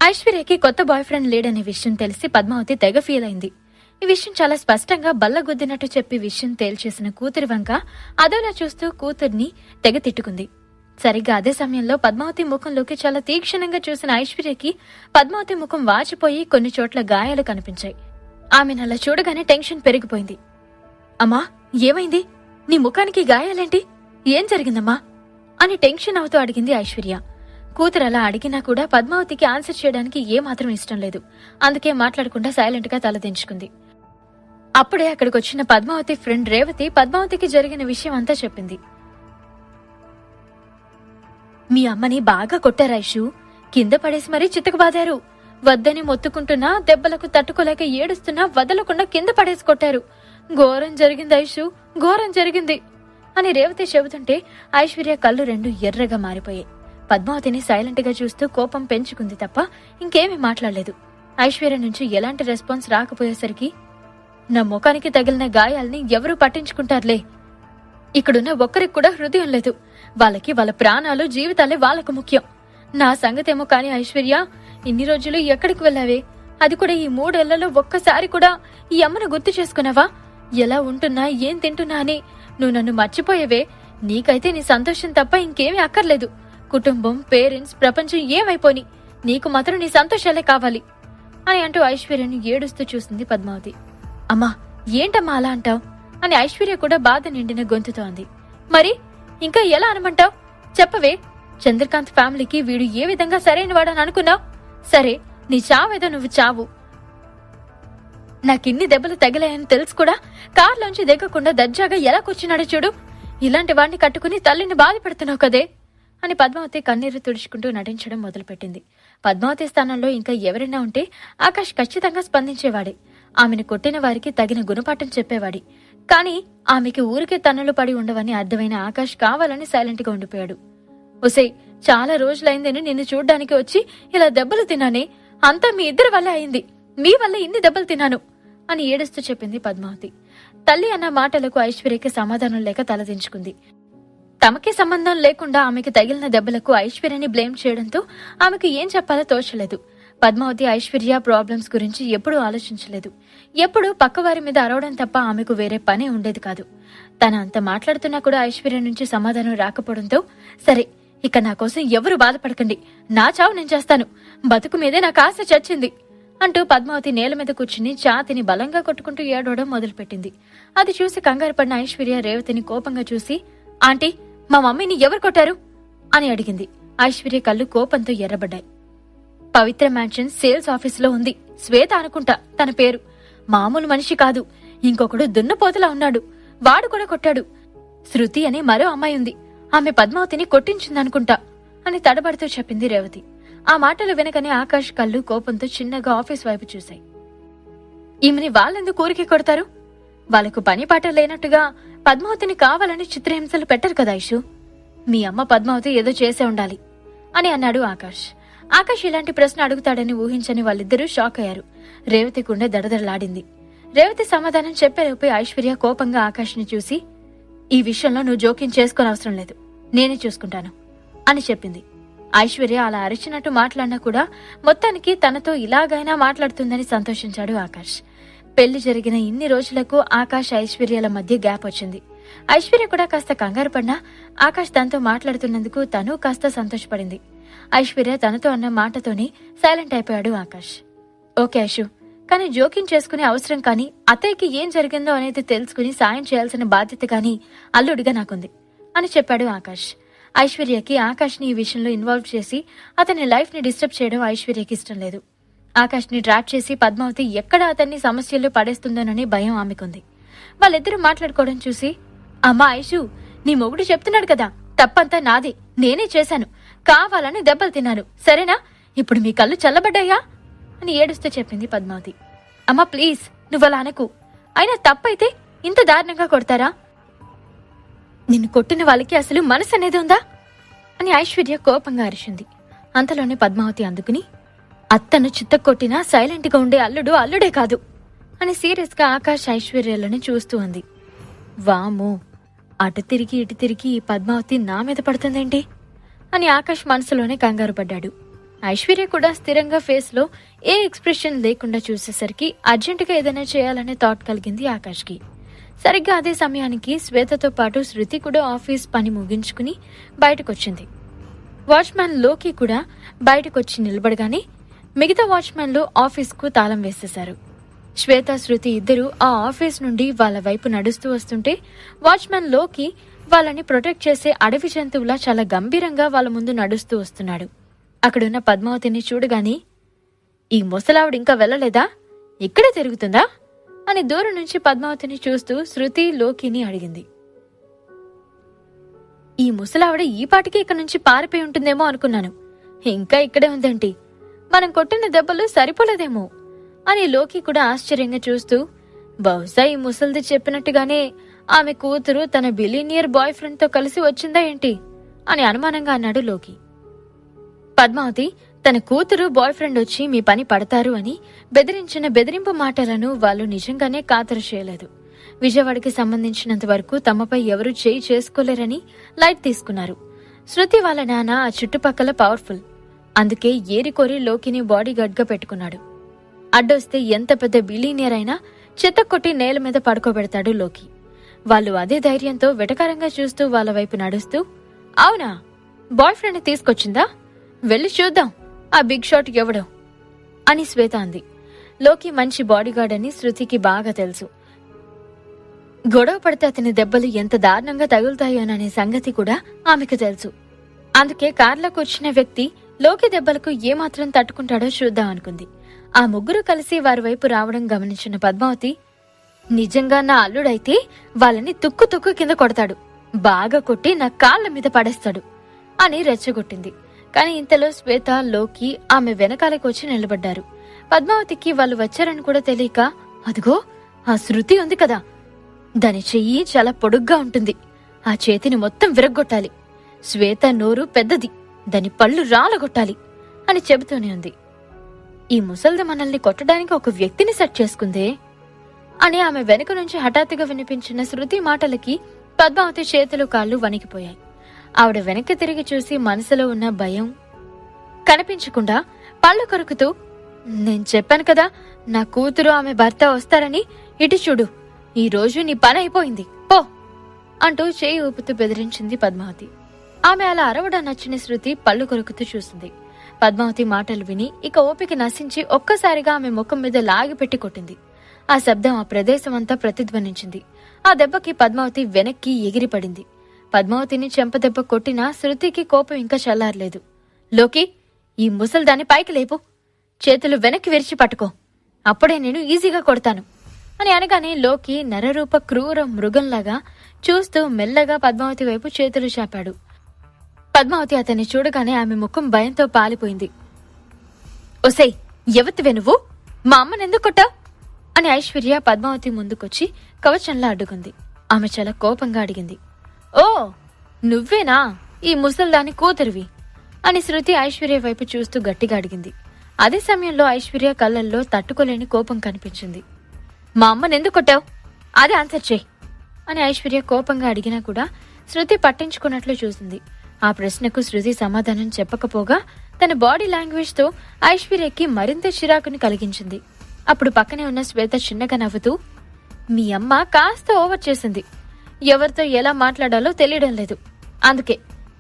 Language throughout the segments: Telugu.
ఐశ్వర్యకి కొత్త బాయ్ ఫ్రెండ్ లేడనే విషయం తెలిసి పద్మావతి తెగ ఫీల్ అయింది. ఈ విషయం చాలా స్పష్టంగా బల్లగుద్దినట్టు చెప్పి విషయం తేల్చేసిన కూతురి వంక అదోలా చూస్తూ కూతుర్ని తెగ తిట్టుకుంది. సరిగ్గా అదే సమయంలో పద్మావతి ముఖంలోకి చాలా తీక్షణంగా చూసిన ఐశ్వర్యకి పద్మావతి ముఖం వాచిపోయి కొన్ని చోట్ల గాయాలు కనిపించాయి. ఆమెనలా చూడగానే టెన్షన్ పెరిగిపోయింది. అమ్మా, ఏమైంది? నీ ముఖానికి గాయాలేంటి? ఏం జరిగిందమ్మా అని టెన్షన్ అవుతూ అడిగింది ఐశ్వర్య. కూతురు అలా అడిగినా కూడా పద్మావతికి ఆన్సర్ చేయడానికి ఏమాత్రం ఇష్టం లేదు. అందుకే మాట్లాడకుండా సైలెంట్ గా తలదించుకుంది. అప్పుడే అక్కడికొచ్చిన పద్మావతి ఫ్రెండ్ రేవతి పద్మావతికి జరిగిన విషయం అంతా చెప్పింది. మీ అమ్మని బాగా కొట్టారు ఐషు. కింద పడేసి మరీ చితకబాదారు. వద్దని మొత్తుకుంటున్నా, దెబ్బలకు తట్టుకోలేక ఏడుస్తున్నా వదలకుండా కింద పడేసి కొట్టారు. ఘోరం జరిగింది ఐషు, ఘోరం జరిగింది అని రేవతి చెబుతుంటే ఐశ్వర్య కళ్ళు రెండు ఎర్రగా మారిపోయాయి. పద్మావతిని సైలెంట్ గా చూస్తూ కోపం పెంచుకుంది తప్ప ఇంకేమీ మాట్లాడలేదు. ఐశ్వర్య నుంచి ఎలాంటి రెస్పాన్స్ రాకపోయేసరికి, నా ముఖానికి తగిలిన గాయాల్ని ఎవరూ పట్టించుకుంటారులే. ఇక్కడున్న ఒక్కరికి కూడా హృదయం లేదు. వాళ్ళకి వాళ్ళ ప్రాణాలు, జీవితాలే వాళ్ళకు ముఖ్యం. నా సంగతేమో కాని ఐశ్వర్య, ఇన్ని రోజులు ఎక్కడికి వెళ్ళావే? అది కూడా ఈ 3 ఏళ్లలో ఒక్కసారి కూడా ఈ అమ్మను గుర్తు చేసుకున్నావా? ఎలా ఉంటున్నా, ఏం తింటున్నా అని నువ్వు నన్ను మర్చిపోయేవే. నీకైతే నీ సంతోషం తప్ప ఇంకేమీ అక్కర్లేదు. కుటుంబం, పేరెంట్స్, ప్రపంచం ఏమైపోని, నీకు మాత్రం నీ సంతోషాలే కావాలి అని అంటూ ఐశ్వర్యను ఏడుస్తూ చూసింది పద్మావతి. అమ్మా, ఏంటమ్మా అలా అంటావ్ అని ఐశ్వర్య కూడా బాధ నిండిన గొంతుతో అంది. మరి ఇంకా ఎలా అనమంటావ్? చెప్పవే. చంద్రకాంత్ ఫ్యామిలీకి వీడు ఏ విధంగా సరైన వాడని అనుకున్నావు? సరే, నీ చావేదో నువ్వు చావు. నాకిన్ని దెబ్బలు తగిలాయని తెలుసు కూడా కార్లోంచి దిగకుండా దర్జాగా ఎలా కూర్చున్నాడో చూడు. ఇలాంటి వాడిని కట్టుకుని తల్లిని బాధ పెడుతున్నావు కదే అని పద్మావతి కన్నీరు తుడుచుకుంటూ నటించడం మొదలుపెట్టింది. పద్మావతి స్థానంలో ఇంకా ఎవరైనా ఉంటే ఆకాష్ ఖచ్చితంగా స్పందించేవాడే. ఆమెను కొట్టిన వారికి తగిన గుణపాఠం చెప్పేవాడి. కాని ఆమెకి ఊరికే తన్నులు పడి ఉండవని అర్థమైన ఆకాష్ కావాలని సైలెంట్ గా ఉండిపోయాడు. ఒసేయ్, చాలా రోజులైందని నిన్ను చూడ్డానికి వచ్చి ఇలా దెబ్బలు తిన్నానే, అంతా మీ ఇద్దరి వల్ల అయింది. మీ వల్ల ఇన్ని దెబ్బలు తిన్నాను అని ఏడుస్తూ చెప్పింది పద్మావతి. తల్లి అన్న మాటలకు ఐశ్వర్యకి సమాధానం లేక తలదించుకుంది. తమకే సంబంధం లేకుండా ఆమెకి తగిలిన దెబ్బలకు ఐశ్వర్యని బ్లేమ్ చేయడంతో ఆమెకు ఏం చెప్పాలో తోచలేదు. పద్మావతి ఐశ్వర్య ప్రాబ్లమ్స్ గురించి ఎప్పుడూ ఆలోచించలేదు. ఎప్పుడూ పక్కవారి మీద అరవడం తప్ప ఆమెకు వేరే పనే ఉండేది కాదు. తన అంత మాట్లాడుతున్నా కూడా ఐశ్వర్య నుంచి సమాధానం రాకపోవడంతో, సరే ఇక నా కోసం ఎవరు బాధపడకండి, నా చావు నేను చేస్తాను, బతుకు మీదే నాకు ఆశ చచ్చింది అంటూ పద్మావతి నేల మీద కూర్చుని ఛాతిని బలంగా కొట్టుకుంటూ ఏడవడం మొదలుపెట్టింది. అది చూసి కంగారు పడిన ఐశ్వర్య రేవతిని కోపంగా చూసి, ఆంటీ, మా మమ్మీని ఎవరు కొట్టారు అని అడిగింది. ఐశ్వర్య కళ్ళు కోపంతో ఎర్రబడ్డాయి. పవిత్ర మ్యాన్షన్ సేల్స్ ఆఫీసులో ఉంది. శ్వేత అనుకుంటా తన పేరు. మామూలు మనిషి కాదు. ఇంకొకడు దున్నపోతలా ఉన్నాడు. వాడు కూడా కొట్టాడు. శృతి అనే మరో అమ్మాయి ఉంది. ఆమె పద్మావతిని కొట్టించిందనుకుంటా అని తడబడుతూ చెప్పింది రేవతి. ఆ మాటలు వినకనే ఆకాష్ కళ్ళు కోపంతో చిన్నగా ఆఫీస్ వైపు చూశాయి. ఈమెని వాళ్ళెందుకు ఊరికి కొడతారు? వాళ్లకు పని పాట లేనట్టుగా పద్మావతిని కావాలని చిత్రహింసలు పెట్టరు కదా ఐషు. మీ అమ్మ పద్మావతి ఏదో చేసే ఉండాలి అని అన్నాడు ఆకాష్. ఆకాష్ ఇలాంటి ప్రశ్న అడుగుతాడని ఊహించని వాళ్ళిద్దరూ షాక్ అయ్యారు. రేవతి గుండె దడదడలాడింది. రేవతి సమాధానం చెప్పేలోపే ఐశ్వర్య కోపంగా ఆకాష్ ని చూసి, ఈ విషయంలో నువ్వు జోక్యం చేసుకోని అవసరం లేదు, నేనే చూసుకుంటాను అని చెప్పింది. ఐశ్వర్య అలా అరిచినట్టు మాట్లాడినా కూడా మొత్తానికి తనతో ఇలాగైనా మాట్లాడుతుందని సంతోషించాడు ఆకాష్. పెళ్లి జరిగిన ఇన్ని రోజులకు ఆకాష్ ఐశ్వర్యల మధ్య గ్యాప్ వచ్చింది. ఐశ్వర్య కూడా కాస్త కంగారు పడినా ఆకాష్ తనతో మాట్లాడుతున్నందుకు తను కాస్త సంతోషపడింది. ఐశ్వర్య తనతో అన్న మాటతోనే సైలెంట్ అయిపోయాడు ఆకాష్. ఓకే ఐషు, కానీ జోక్యం చేసుకునే అవసరం కానీ, అత్తయ్యకి ఏం జరిగిందో అనేది తెలుసుకుని సాయం చేయాల్సిన బాధ్యత కానీ అల్లుడిగా నాకుంది అని చెప్పాడు ఆకాష్. ఐశ్వర్యకి ఆకాష్ ని ఈ విషయంలో ఇన్వాల్వ్ చేసి అతని లైఫ్ ని డిస్టర్బ్ చేయడం ఐశ్వర్యకి ఇష్టం లేదు. ఆకాష్ ని ట్రాప్ చేసి పద్మావతి ఎక్కడ అతన్ని సమస్యల్లో పడేస్తుందోనని భయం ఆమెకుంది. వాళ్ళిద్దరూ మాట్లాడుకోవడం చూసి, అమ్మా ఐషు, నీ మొగుడు చెప్తున్నాడు కదా, తప్పంతా నాదే, నేనే చేశాను, కావాలని దెబ్బలు తిన్నాను, సరేనా? ఇప్పుడు మీ కళ్ళు చల్లబడ్డాయా అని ఏడుస్తూ చెప్పింది పద్మావతి. అమ్మా ప్లీజ్, నువ్వలా అనకు. అయినా తప్పైతే ఇంత దారుణంగా కొడతారా? నిన్ను కొట్టిన వాళ్ళకి అసలు మనసు అనేది ఉందా అని ఐశ్వర్య కోపంగా అరిచింది. అంతలోనే పద్మావతి అందుకుని, అత్తను చిత్తకొట్టినా సైలెంట్ గా ఉండే అల్లుడు అల్లుడే కాదు అని సీరియస్ గా ఆకాష్ ఐశ్వర్యలను చూస్తూ ఉంది. వామో, అటు తిరిగి ఇటు తిరిగి ఈ పద్మావతి నా మీద పడుతుందేంటి అని ఆకాష్ మనసులోనే కంగారు పడ్డాడు. ఐశ్వర్య కూడా స్థిరంగా ఫేస్ లో ఏ ఎక్స్ప్రెషన్ లేకుండా చూసేసరికి అర్జెంటుగా ఏదైనా చేయాలనే థాట్ కలిగింది ఆకాష్కి. సరిగ్గా అదే సమయానికి శ్వేతతో పాటు శృతి కూడా ఆఫీస్ పని ముగించుకుని బయటకొచ్చింది. వాచ్మ్యాన్ లోకి కూడా బయటకొచ్చి నిలబడగానే మిగతా వాచ్మ్యాన్లు ఆఫీస్కు తాళం వేసేశారు. శ్వేత, శృతి ఇద్దరూ ఆ ఆఫీస్ నుండి వాళ్ళ వైపు నడుస్తూ వస్తుంటే వాచ్మ్యాన్ లోకి వాళ్ళని ప్రొటెక్ట్ చేసే అడవి జంతువులా చాలా గంభీరంగా వాళ్ళ ముందు నడుస్తూ వస్తున్నాడు. అక్కడున్న పద్మావతిని చూడగానే, ఈ ముసలావిడ ఇంకా వెళ్ళలేదా, ఇక్కడే తిరుగుతుందా అని దూరం నుంచి పద్మావతిని చూస్తూ శృతి లోకిని అడిగింది. ఈ ముసలావిడ ఈ పాటికి ఇక్కడ నుంచి పారిపోయి ఉంటుందేమో అనుకున్నాను, ఇంకా ఇక్కడే ఉందేంటి, మనం కొట్టిన దెబ్బలు సరిపోలేదేమో అని లోకి కూడా ఆశ్చర్యంగా చూస్తూ, బహుశా ఈ ముసల్ది చెప్పినట్టుగానే ఆమె కూతురు తన బిలీనియర్ బాయ్ ఫ్రెండ్ తో కలిసి వచ్చిందా ఏంటి అని అనుమానంగా అన్నాడు లోకి. పద్మావతి తన కూతురు బాయ్ ఫ్రెండ్ వచ్చి మీ పని పడతారు అని బెదిరించిన బెదిరింపు మాటలను వాళ్ళు నిజంగానే ఖాతరు చేయలేదు. విజయవాడకి సంబంధించినంత వరకు తమపై ఎవరూ చేయి చేసుకోలేరని లైట్ తీసుకున్నారు. శృతి వాళ్ళ నాన్న ఆ చుట్టుపక్కల పవర్ఫుల్, అందుకే ఏరికోరి లోకిని బాడీగార్డ్ గా పెట్టుకున్నాడు. అడ్డొస్తే ఎంత పెద్ద బిలీనియర్ అయినా చెత్తకొట్టి నేల మీద పడుకోబెడతాడు లోకి. వాళ్ళు అదే ధైర్యంతో వెటకారంగా చూస్తూ వాళ్ళ వైపు నడుస్తూ, అవునా, బాయ్ ఫ్రెండ్ తీసుకొచ్చిందా, వెళ్ళి చూద్దాం ఆ బిగ్ షాట్ ఎవడో అని శ్వేత అంది. లోకి మంచి బాడీగార్డ్ అని శృతికి బాగా తెలుసు. గొడవ పడితే అతని దెబ్బలు ఎంత దారుణంగా తగులుతాయోననే సంగతి కూడా ఆమెకు తెలుసు. అందుకే కార్లో కూర్చున్న వ్యక్తి లోకి దెబ్బలకు ఏమాత్రం తట్టుకుంటాడో చూద్దాం అనుకుంది. ఆ ముగ్గురు కలిసి వారి వైపు రావడం గమనించిన పద్మావతి, నిజంగా నా అల్లుడైతే వాళ్ళని తుక్కు తుక్కు కింద కొడతాడు, బాగా కొట్టి నా కాళ్ల మీద పడేస్తాడు అని రెచ్చగొట్టింది. కాని ఇంతలో శ్వేత, లోకి ఆమె వెనకాలకు వచ్చి నిలబడ్డారు. పద్మావతికి వాళ్ళు వచ్చారని కూడా తెలియక, అదిగో ఆ శృతి ఉంది కదా, దాని చెయ్యి చాలా పొడుగ్గా ఉంటుంది, ఆ చేతిని మొత్తం విరగ్గొట్టాలి, శ్వేత నోరు పెద్దది, దాని పళ్ళు రాలగొట్టాలి అని చెబుతూనే ఉంది. ఈ ముసల్ది మనల్ని కొట్టడానికి ఒక వ్యక్తిని సెట్ చేసుకుందే అని ఆమె వెనుక నుంచి హఠాత్తుగా వినిపించిన శృతి మాటలకి పద్మావతి చేతులు కాళ్ళు వణికిపోయాయి. ఆవిడ వెనక్కి తిరిగి చూసి మనసులో ఉన్న భయం కనిపించకుండా పళ్ళు కొరుకుతూ, నేను చెప్పాను కదా నా కూతురు ఆమె భర్త వస్తారని, ఇటు చూడు, ఈ రోజు నీ పని అయిపోయింది పో అంటూ చేయి ఊపుతూ బెదిరించింది పద్మావతి. ఆమె అలా అరవడం నచ్చిన శృతి పళ్ళు కొరుకుతూ చూసింది. పద్మావతి మాటలు విని ఇక ఓపిక నశించి ఒక్కసారిగా ఆమె ముఖం మీద లాగిపెట్టి కొట్టింది. ఆ శబ్దం ఆ ప్రదేశమంతా ప్రతిధ్వనించింది. ఆ దెబ్బకి పద్మావతి వెనక్కి ఎగిరిపడింది. పద్మావతిని చెంపదెబ్బ కొట్టినా శృతికి కోపం ఇంకా చల్లారలేదు. లోకి, ఈ ముసల్దాన్ని పైకి లేపు, చేతులు వెనక్కి విరిచి పట్టుకో, అప్పుడే నేను ఈజీగా కొడతాను అని అనగానే లోకి నరరూప క్రూర మృగంలాగా చూస్తూ మెల్లగా పద్మావతి వైపు చేతులు చాపాడు. పద్మావతి అతన్ని చూడగానే ఆమె ముఖం భయంతో పాలిపోయింది. ఒసై, ఎవతివే నువ్వు, మా అమ్మనెందుకు కొట్టావు అని ఐశ్వర్య పద్మావతి ముందుకొచ్చి కవచంలా అడ్డుకుంది. ఆమె చాలా కోపంగా అడిగింది. ఓ, నువ్వేనా ఈ ముసల్దాని కూతురివి అని శృతి ఐశ్వర్య వైపు చూస్తూ గట్టిగా అడిగింది. అదే సమయంలో ఐశ్వర్య కళ్ళల్లో తట్టుకోలేని కోపం కనిపించింది. మా అమ్మనెందుకు కొట్టావు, అదే ఆన్సర్ చేయి అని ఐశ్వర్య కోపంగా అడిగినా కూడా శృతి పట్టించుకున్నట్లు చూసింది. ఆ ప్రశ్నకు శృతి సమాధానం చెప్పకపోగా తన బాడీ లాంగ్వేజ్ తో ఐశ్వర్యకి మరింత చిరాకుని కలిగించింది. అప్పుడు పక్కనే ఉన్న శ్వేత చిన్నగా నవ్వుతూ, మీ అమ్మ కాస్త ఓవర్ చేసింది, ఎవరితో ఎలా మాట్లాడాలో తెలియడం లేదు, అందుకే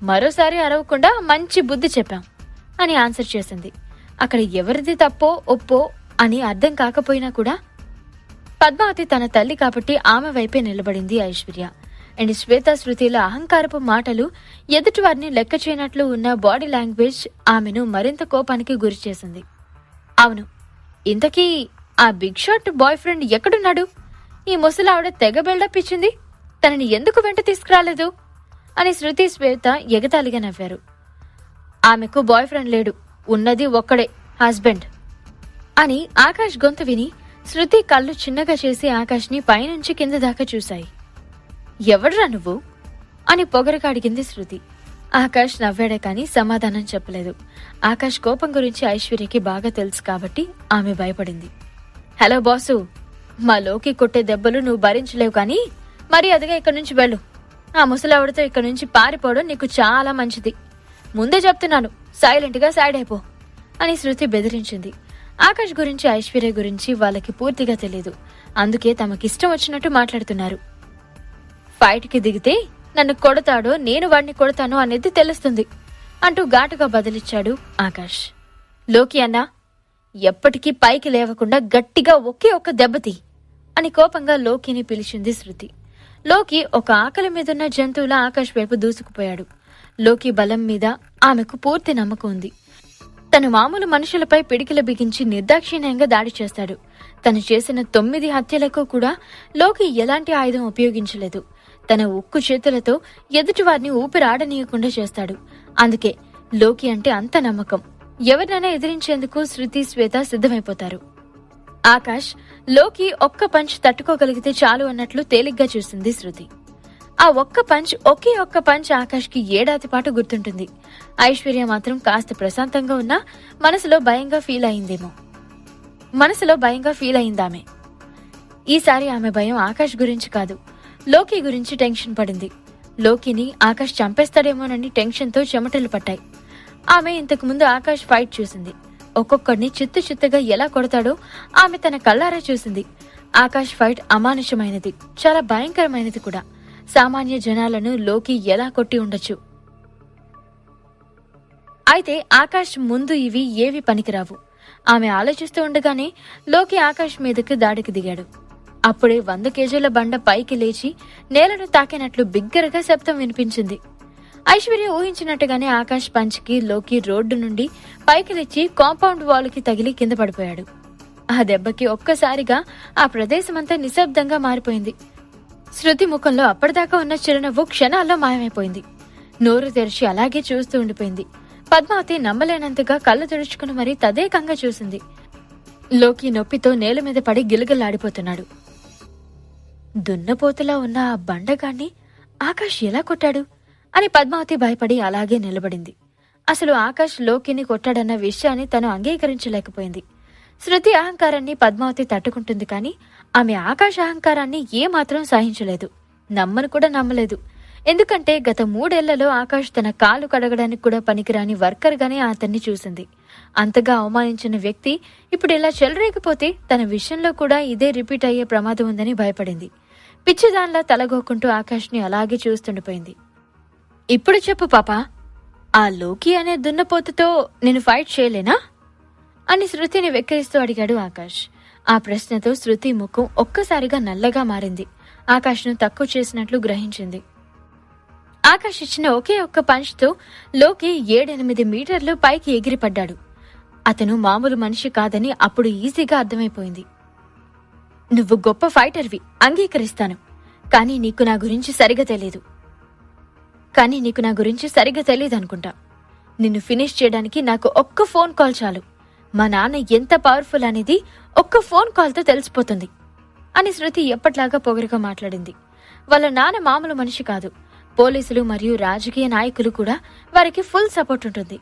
మరోసారి అరవకుండా మంచి బుద్ధి చెప్పాం అని ఆన్సర్ చేసింది. అక్కడ ఎవరిది తప్పో ఒప్పో అని అర్థం కాకపోయినా కూడా పద్మావతి తన తల్లి కాబట్టి ఆమె వైపే నిలబడింది ఐశ్వర్య. అండ్ శ్వేత, శృతిల అహంకారపు మాటలు, ఎదుటివారిని లెక్క చేయనట్లు ఉన్న బాడీ లాంగ్వేజ్ ఆమెను మరింత కోపానికి గురి చేసింది. అవును, ఇంతకీ ఆ బిగ్ షాట్ బాయ్ ఫ్రెండ్ ఎక్కడున్నాడు, ఈ ముసలావిడ తెగ బిల్డప్ ఇచ్చింది, తనని ఎందుకు వెంట తీసుకురాలేదు అని శృతి, శ్వేత ఎగతాళిగా నవ్వారు. ఆమెకు బాయ్ ఫ్రెండ్ లేడు, ఉన్నది ఒక్కడే హస్బెండ్ అని ఆకాష్ గొంతు విని శృతి కళ్ళు చిన్నగా చేసి ఆకాష్ని పైనుంచి కింద దాకా చూశాయి. ఎవడ్రా నువ్వు అని పొగరగా అడిగింది శృతి. ఆకాష్ నవ్వాడే కాని సమాధానం చెప్పలేదు. ఆకాష్ కోపం గురించి ఐశ్వర్యకి బాగా తెలుసు కాబట్టి ఆమె భయపడింది. హలో బాసు, మా లోకి కొట్టే దెబ్బలు నువ్వు భరించలేవు కానీ మరి అదిగా ఇక్కడి నుంచి వెళ్ళు, ఆ ముసలావిడతో ఇక్కడి నుంచి పారిపోవడం నీకు చాలా మంచిది, ముందే చెప్తున్నాను, సైలెంట్ గా సైడ్ అయిపో అని శృతి బెదిరించింది. ఆకాష్ గురించి ఐశ్వర్య గురించి వాళ్ళకి పూర్తిగా తెలీదు. అందుకే తమకిష్టం వచ్చినట్టు మాట్లాడుతున్నారు. ఫైట్కి దిగితే నన్ను కొడతాడో నేను వాడిని కొడతానో అనేది తెలుస్తుంది అంటూ ఘాటుగా బదిలిచ్చాడు ఆకాష్. లోకి అన్నా, ఎప్పటికీ పైకి లేవకుండా గట్టిగా ఒకే ఒక్క దెబ్బతి అని కోపంగా లోకిని పిలిచింది శృతి. లోకి ఒక ఆకలి మీదున్న జంతువుల ఆకాష్ వైపు దూసుకుపోయాడు. లోకి బలం మీద ఆమెకు పూర్తి నమ్మకం ఉంది. తను మామూలు మనుషులపై పిడికిల బిగించి నిర్దాక్షిణ్యంగా దాడి చేస్తాడు. తను చేసిన 9 హత్యలకు కూడా లోకి ఎలాంటి ఆయుధం ఉపయోగించలేదు. తన ఉక్కు చేతులతో ఎదుటివారిని ఊపిరాడనీయకుండా చేస్తాడు. అందుకే లోకి అంటే అంత నమ్మకం. ఎవరినైనా ఎదిరించేందుకు శృతి, శ్వేత సిద్ధమైపోతారు. ఆకాష్ లోకి ఒక్క పంచ్ తట్టుకోగలిగితే చాలు అన్నట్లు తేలిగ్గా చూసింది శృతి. ఆ ఒకే ఒక్క పంచ్ ఆకాష్ కి ఏడాది పాటు గుర్తుంటుంది. ఐశ్వర్య మాత్రం కాస్త ప్రశాంతంగా ఉన్నా మనసులో భయంగా ఫీల్ అయిందామె. ఈసారి ఆమె భయం ఆకాష్ గురించి కాదు, లోకి గురించి టెన్షన్ పడింది. లోకిని ఆకాష్ చంపేస్తాడేమోనని టెన్షన్తో చెమటలు పట్టాయి. ఆమె ఇంతకు ముందు ఆకాష్ ఫైట్ చూసింది. ఒక్కొక్కడిని చిత్తుగా ఎలా కొడతాడో ఆమె తన కళ్ళారా చూసింది. ఆకాష్ ఫైట్ అమానుషమైనది, చాలా భయంకరమైనది కూడా. సామాన్య జనాలను లోకి ఎలా కొట్టి ఉండొచ్చు. అయితే ఆకాష్ ముందు ఇవి ఏవి పనికిరావు. ఆమె ఆలోచిస్తూ ఉండగానే లోకి ఆకాష్ మీదకి దాడికి దిగాడు. అప్పుడే 100 కేజీల బండ పైకి లేచి నేలను తాకినట్లు బిగ్గరగా శబ్దం వినిపించింది. ఐశ్వర్య ఊహించినట్టుగానే ఆకాష్ పంచ్కి లోకి రోడ్డు నుండి పైకి లేచి కాంపౌండ్ వాల్కి తగిలి కింద పడిపోయాడు. ఆ దెబ్బకి ఒక్కసారిగా ఆ ప్రదేశమంతా నిశ్శబ్దంగా మారిపోయింది. శృతి ముఖంలో అప్పటిదాకా ఉన్న చిరునవ్వు క్షణాల్లో మాయమైపోయింది. నోరు తెరిచి అలాగే చూస్తూ ఉండిపోయింది. పద్మావతి నమ్మలేనంతగా కళ్ళు తుడుచుకుని మరీ తదేకంగా చూసింది. లోకి నొప్పితో నేల మీద పడి గిలగిల్లాడిపోతున్నాడు. దున్నపోతులా ఉన్న ఆ బండగాన్ని ఆకాష్ ఎలా కొట్టాడు అని పద్మావతి భయపడి అలాగే నిలబడింది. అసలు ఆకాష్ లోకిని కొట్టాడన్న విషయాన్ని తను అంగీకరించలేకపోయింది. శృతి అహంకారాన్ని పద్మావతి తట్టుకుంటుంది, కానీ ఆమె ఆకాష్ అహంకారాన్ని ఏమాత్రం సహించలేదు. నమ్మను కూడా నమ్మలేదు. ఎందుకంటే గత 3 ఏళ్లలో ఆకాష్ తన కాలు కడగడానికి కూడా పనికిరాని వర్కర్గానే అతన్ని చూసింది. అంతగా అవమానించిన వ్యక్తి ఇప్పుడు ఇలా చెలరేగిపోతే తన విషయంలో కూడా ఇదే రిపీట్ అయ్యే ప్రమాదం ఉందని భయపడింది. పిచ్చిదాన్లా తలగోకుంటూ ఆకాష్ని అలాగే చూస్తుండిపోయింది. ఇప్పుడు చెప్పు పాపా, ఆ లోకి అనే దున్నపోతుతో నేను ఫైట్ చేయలేనా అని శృతిని వెక్కిరిస్తూ అడిగాడు ఆకాష్. ఆ ప్రశ్నతో శృతి ముఖం ఒక్కసారిగా నల్లగా మారింది. ఆకాష్ను తక్కువ చేసినట్లు గ్రహించింది. ఆకాష్ ఇచ్చిన ఒకే ఒక్క పంచ్తో లోకి 7-8 మీటర్లు పైకి ఎగిరిపడ్డాడు. అతను మామూలు మనిషి కాదని అప్పుడు ఈజీగా అర్థమైపోయింది. నువ్వు గొప్ప ఫైటర్వి, అంగీకరిస్తాను. కానీ నీకు నా గురించి సరిగా తెలీదనుకుంటా. నిన్ను ఫినిష్ చేయడానికి నాకు ఒక్క ఫోన్ కాల్ చాలు. మా నాన్న ఎంత పవర్ఫుల్ అనేది ఒక్క ఫోన్ కాల్తో తెలిసిపోతుంది అని శృతి ఎప్పట్లాగా పొగరుగా మాట్లాడింది. వాళ్ళ నాన్న మామూలు మనిషి కాదు. పోలీసులు మరియు రాజకీయ నాయకులు కూడా వారికి ఫుల్ సపోర్ట్ ఉంటుంది.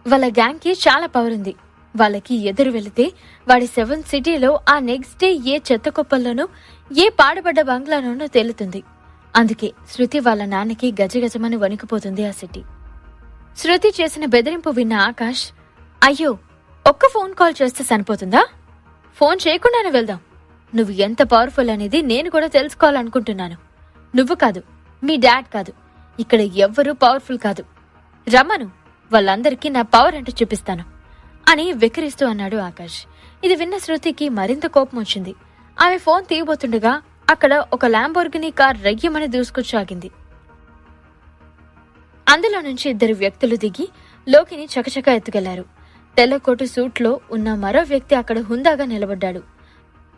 వాళ్ళ గ్యాంగ్ కి చాలా పవర్ ఉంది. వాళ్ళకి ఎదురు వెళితే వాడి 7 సిటీలో ఆ నెక్స్ట్ డే ఏ చెత్త కుప్పల్లోనూ ఏ పాడుబడ్డ బంగ్లాలోనూ తేలుతుంది. అందుకే శృతి వాళ్ళ నాన్నకి గజగజమని వణికిపోతుంది ఆ సిటీ. శృతి చేసిన బెదిరింపు విన్న ఆకాష్, అయ్యో, ఒక్క ఫోన్ కాల్ చేస్తే సరిపోతుందా? ఫోన్ చేయకుండానే వెళ్దాం. నువ్వు ఎంత పవర్ఫుల్ అనేది నేను కూడా తెలుసుకోవాలనుకుంటున్నాను. నువ్వు కాదు, మీ డాడ్ కాదు, ఇక్కడ ఎవ్వరూ పవర్ఫుల్ కాదు. రమ్మను, వాళ్ళందరికీ నా పవర్ అంటే చూపిస్తాను అని వెక్కిరిస్తూ అన్నాడు ఆకాష్. ఇది విన్న శృతికి మరింత కోపం వచ్చింది. ఆమె ఫోన్ తీయబోతుండగా అక్కడ ఒక ల్యాంబోర్గినీ కార్ రయ్యమని దూసుకొచ్చాగింది. అందులో నుంచి 2 వ్యక్తులు దిగి లోకిని చకచక ఎత్తుకెళ్లారు. తెల్లకోటు సూట్లో ఉన్న మరో వ్యక్తి అక్కడ హుందాగా నిలబడ్డాడు.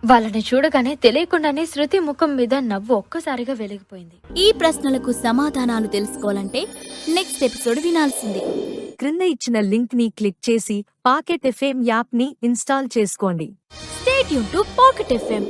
వాళ్ళని చూడగానే తెలియకుండానే శృతి ముఖం మీద నవ్వు ఒక్కసారిగా వెలిగిపోయింది. ఈ ప్రశ్నలకు సమాధానాలు తెలుసుకోవాలంటే నెక్స్ట్ ఎపిసోడ్ వినాల్సిందే. క్రింద ఇచ్చిన లింక్ ని క్లిక్ చేసి పాకెట్ ఎఫ్ఎం యాప్ ని ఇన్స్టాల్ చేసుకోండి. Stay tune to pocket FM.